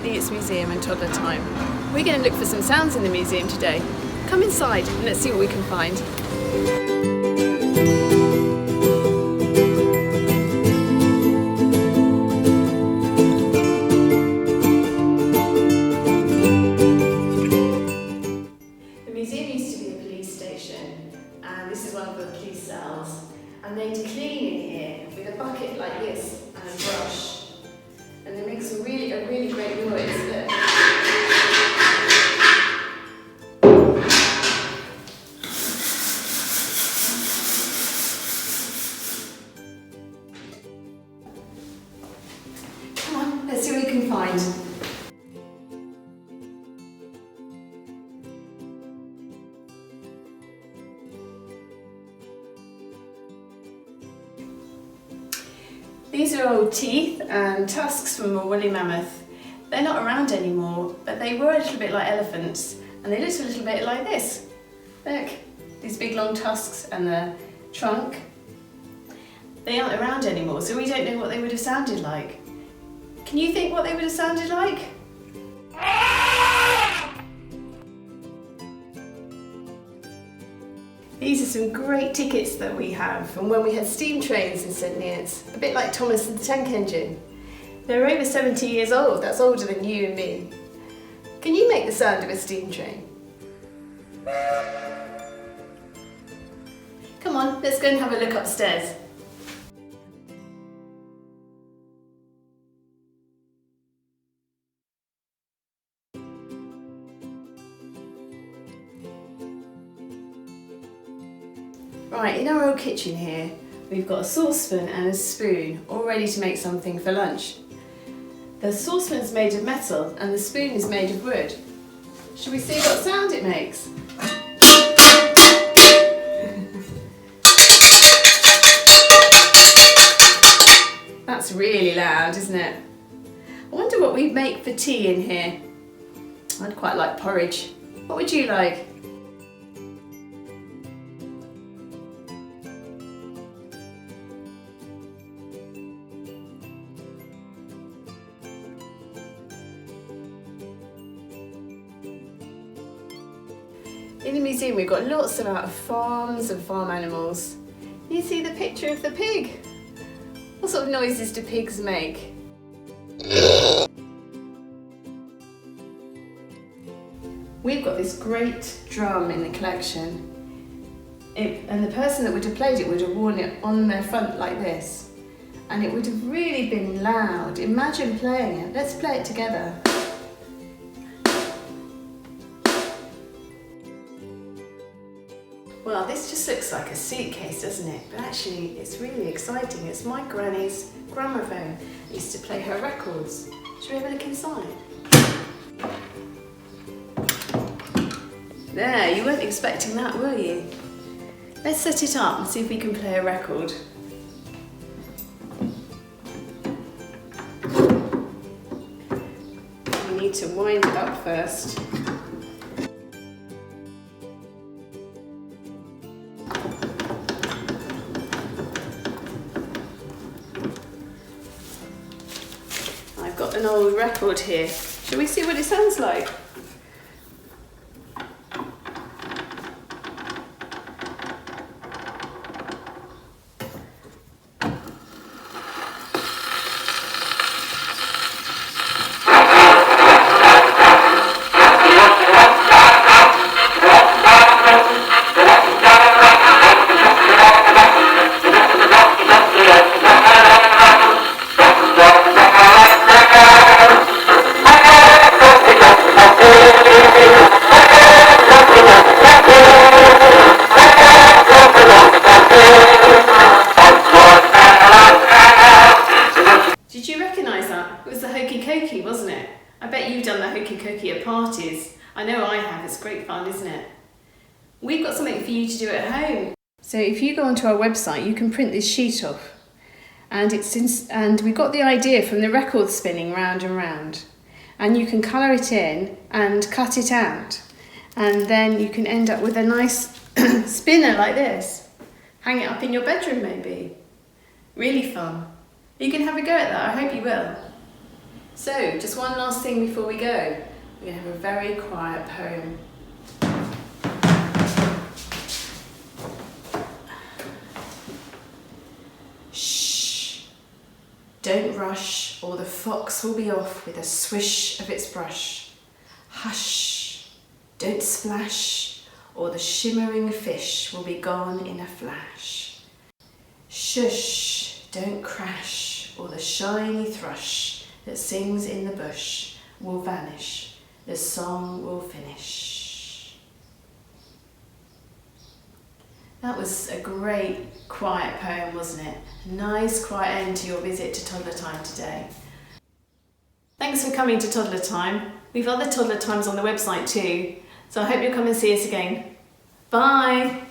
the It's Museum and Toddler Time. We're going to look for some sounds in the museum today. Come inside and let's see what we can find. The museum used to be a police station, and this is one of the police cells. And they clean in here with a bucket like this and a brush. And they make a really great noise. Look. Come on, let's see what we can find. These are old teeth and tusks from a woolly mammoth. They're not around anymore, but they were a little bit like elephants, and they looked a little bit like this. Look, these big long tusks and the trunk. They aren't around anymore, so we don't know what they would have sounded like. Can you think what they would have sounded like? These are some great tickets that we have from when we had steam trains in St Neots, a bit like Thomas and the Tank Engine. They're over 70 years old, that's older than you and me. Can you make the sound of a steam train? Come on, let's go and have a look upstairs. Right, in our old kitchen here, we've got a saucepan and a spoon, all ready to make something for lunch. The saucepan's made of metal and the spoon is made of wood. Should we see what sound it makes? That's really loud, isn't it? I wonder what we'd make for tea in here. I'd quite like porridge. What would you like? In the museum we've got lots about farms and farm animals. You see the picture of the pig? What sort of noises do pigs make? We've got this great drum in the collection. And the person that would have played it would have worn it on their front like this. And it would have really been loud. Imagine playing it. Let's play it together. Well, this just looks like a suitcase, doesn't it? But actually, it's really exciting. It's my granny's gramophone. I used to play her records. Should we have a look inside? There, you weren't expecting that, were you? Let's set it up and see if we can play a record. We need to wind it up first. I've got an old record here. Shall we see what it sounds like? Wasn't it? I bet you've done the hokey cokey at parties. I know I have, it's great fun, isn't it? We've got something for you to do at home. So if you go onto our website, you can print this sheet off. And we got the idea from the record spinning round and round. And you can colour it in and cut it out. And then you can end up with a nice spinner like this. Hang it up in your bedroom maybe. Really fun. You can have a go at that, I hope you will. So, just one last thing before we go. We're going to have a very quiet poem. Shh! Don't rush, or the fox will be off with a swish of its brush. Hush! Don't splash, or the shimmering fish will be gone in a flash. Shush! Don't crash, or the shiny thrush that sings in the bush will vanish. The song will finish. That was a great quiet poem, wasn't it? A nice quiet end to your visit to Toddler Time today. Thanks for coming to Toddler Time. We've other Toddler Times on the website too, so I hope you'll come and see us again. Bye!